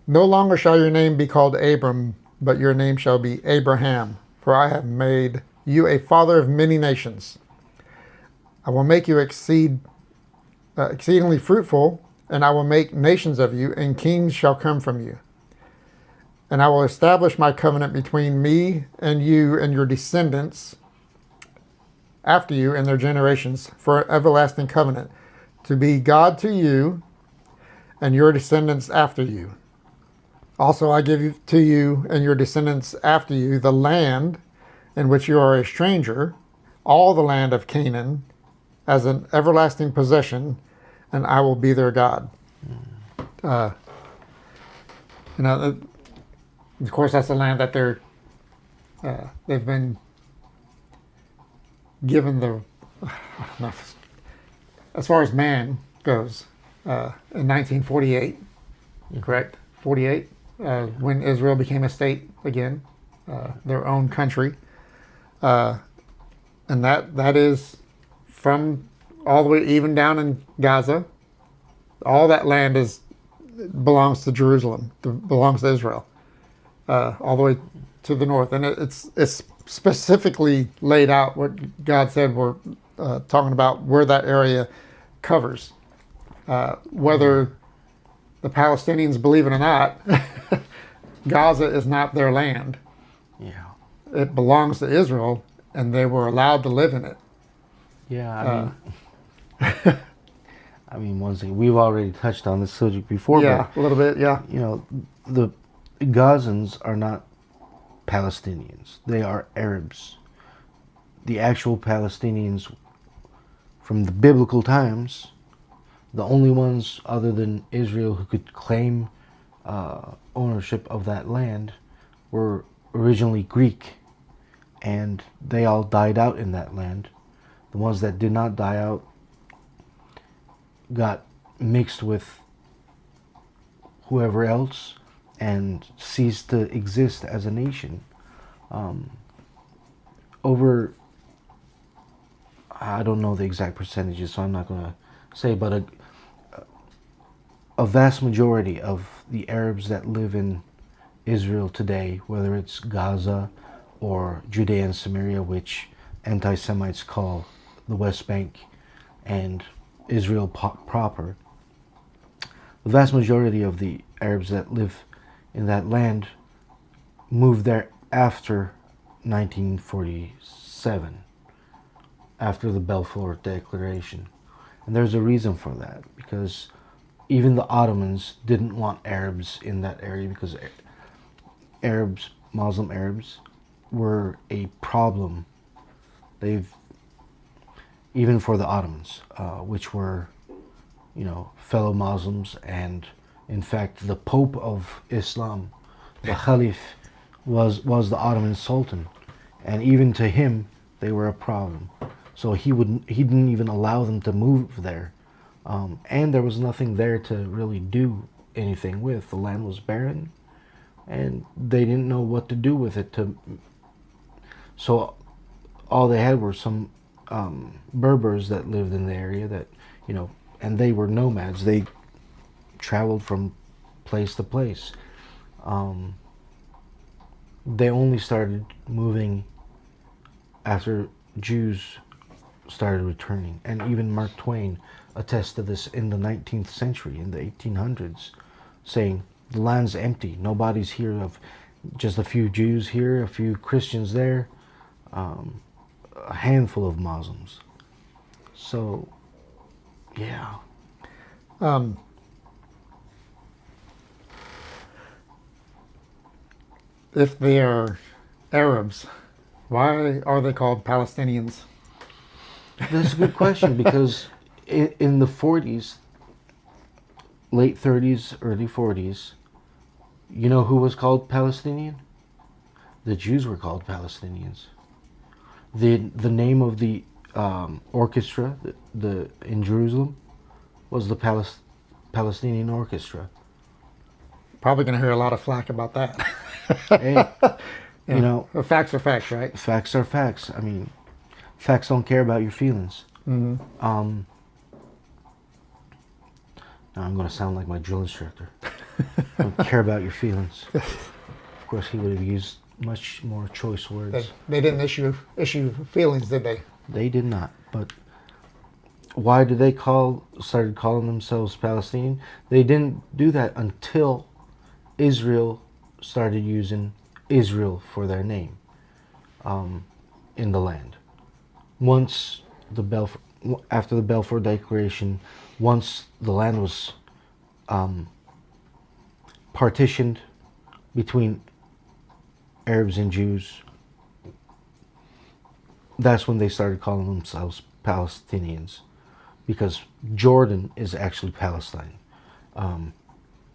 No longer shall your name be called Abram, but your name shall be Abraham, for I have made you a father of many nations. I will make you exceedingly fruitful, and I will make nations of you, and kings shall come from you. And I will establish my covenant between me and you and your descendants after you and their generations for an everlasting covenant, to be God to you and your descendants after you. Also, I give to you and your descendants after you the land in which you are a stranger, all the land of Canaan, as an everlasting possession, and I will be their God. Uh, you know, of course, that's the land that they've been given the, as far as man goes, in 1948, correct? 48, when Israel became a state again, their own country, and that is from all the way even down in Gaza. All that land belongs to Jerusalem, belongs to Israel, all the way to the north, and it's specifically laid out what God said. We're talking about where that area covers, whether the Palestinians believe it or not. Gaza is not their land. Yeah. It belongs to Israel, and they were allowed to live in it. Yeah, I mean, once again, we've already touched on this subject before, Yeah, a little bit, yeah. but, the Gazans are not Palestinians. They are Arabs. The actual Palestinians from the biblical times, the only ones other than Israel who could claim ownership of that land were originally Greek, and they all died out in that land. The ones that did not die out got mixed with whoever else and ceased to exist as a nation. Over, I don't know the exact percentages, so I'm not going to say, but a vast majority of the Arabs that live in Israel today, whether it's Gaza or Judea and Samaria, which anti-Semites call the West Bank, and Israel proper, the vast majority of the Arabs that live in that land moved there after 1947, after the Balfour Declaration. And there's a reason for that, because even the Ottomans didn't want Arabs in that area, because Arabs, Muslim Arabs, were a problem. Even for the Ottomans, which were, fellow Muslims, and in fact, the Pope of Islam, the Caliph, was the Ottoman Sultan, and even to him, they were a problem. So he didn't even allow them to move there, and there was nothing there to really do anything with. The land was barren, and they didn't know what to do with it. So all they had were some Berbers that lived in the area that, and they were nomads. They traveled from place to place. They only started moving after Jews started returning. And even Mark Twain attests to this in the 19th century, in the 1800s, saying, the land's empty. Nobody's here, of just a few Jews here, a few Christians there, a handful of Muslims. So, yeah. If they are Arabs, why are they called Palestinians? That's a good question, because in the 40s, late 30s, early 40s, you know who was called Palestinian? The Jews were called Palestinians. The name of the orchestra in Jerusalem was the Palestinian Orchestra. Probably going to hear a lot of flack about that. Hey, Facts are facts, right? Facts are facts. I mean, facts don't care about your feelings. Mm-hmm. Now I'm going to sound like my drill instructor. don't care about your feelings. Of course, he would have used much more choice They, words. they didn't issue feelings, did they? They did not. But why did they started calling themselves Palestinian? They didn't do that until Israel started using Israel for their name in the land. Once after the Balfour Declaration, once the land was partitioned between Arabs and Jews, that's when they started calling themselves Palestinians, because Jordan is actually Palestine.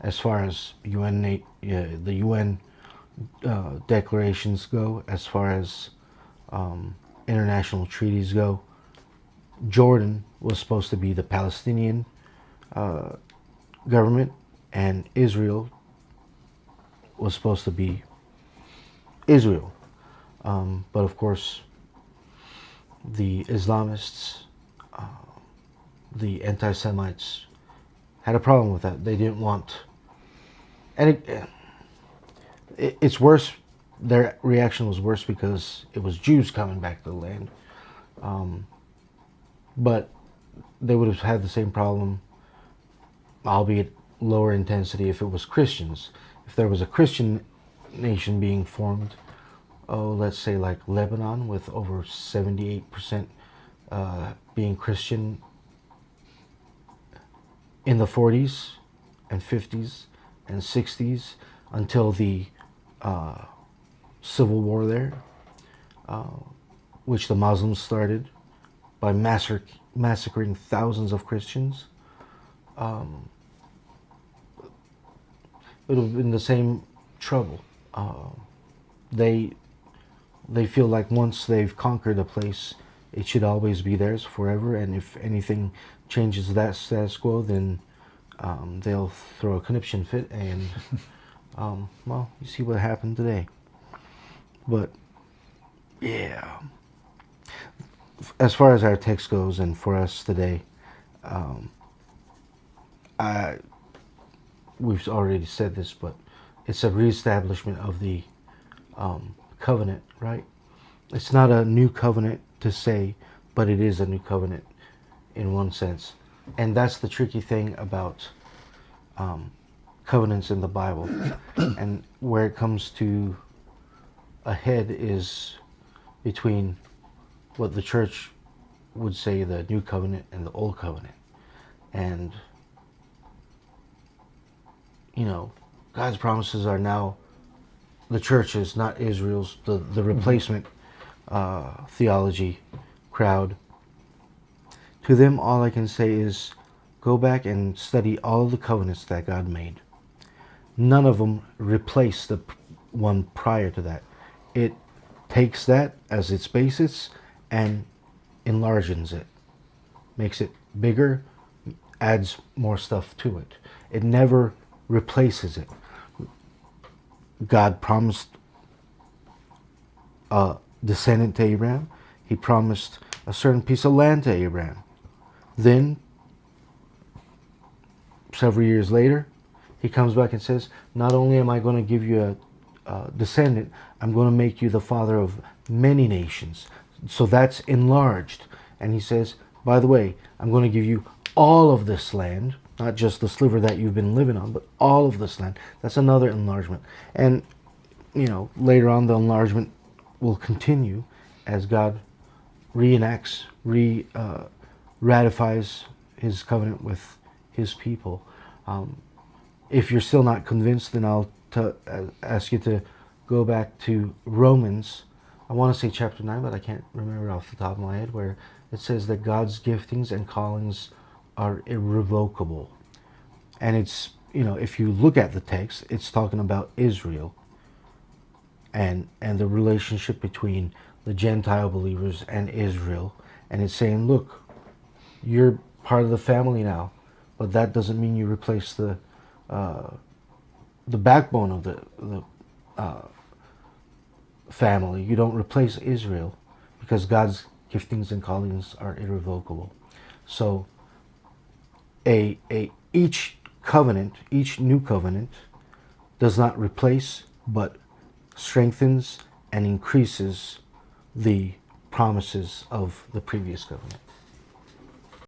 As far as the UN declarations go, as far as international treaties go, Jordan was supposed to be the Palestinian government, and Israel was supposed to be Israel. But of course, the Islamists, the anti-Semites, had a problem with that. They didn't want, and it's worse. Their reaction was worse because it was Jews coming back to the land. But they would have had the same problem, albeit lower intensity, if it was Christians. If there was a Christian nation being formed, let's say like Lebanon, with over 78% being Christian in the 40s and 50s and 60s, until the civil war there, which the Muslims started by massacring thousands of Christians. It would have been the same trouble. They feel like once they've conquered a place, it should always be theirs forever, and if anything changes that status quo, then they'll throw a conniption fit, and well, you see what happened today. But yeah, as far as our text goes, and for us today, we've already said this, but it's a reestablishment of the covenant, right? It's not a new covenant to say, but it is a new covenant in one sense. And that's the tricky thing about covenants in the Bible. And where it comes to a head is between what the church would say the new covenant and the old covenant. And, you know, God's promises are now the church's, not Israel's, the replacement theology crowd. To them, all I can say is go back and study all of the covenants that God made. None of them replace the one prior to that. It takes that as its basis and enlarges it, makes it bigger, adds more stuff to it. It never replaces it. God promised a descendant to Abraham. He promised a certain piece of land to Abraham. Then, several years later, he comes back and says, not only am I going to give you a descendant, I'm going to make you the father of many nations. So that's enlarged. And he says, by the way, I'm going to give you all of this land, not just the sliver that you've been living on, but all of this land. That's another enlargement. And, you know, later on the enlargement will continue as God reenacts, ratifies his covenant with his people. If you're still not convinced, then I'll ask you to go back to Romans. I want to say chapter 9, but I can't remember off the top of my head, where it says that God's giftings and callings are irrevocable. And it's, you know, if you look at the text, it's talking about Israel and the relationship between the Gentile believers and Israel. And it's saying, look, you're part of the family now, but that doesn't mean you replace the backbone of the family. You don't replace Israel, because God's giftings and callings are irrevocable. So each covenant, each new covenant, does not replace but strengthens and increases the promises of the previous covenant.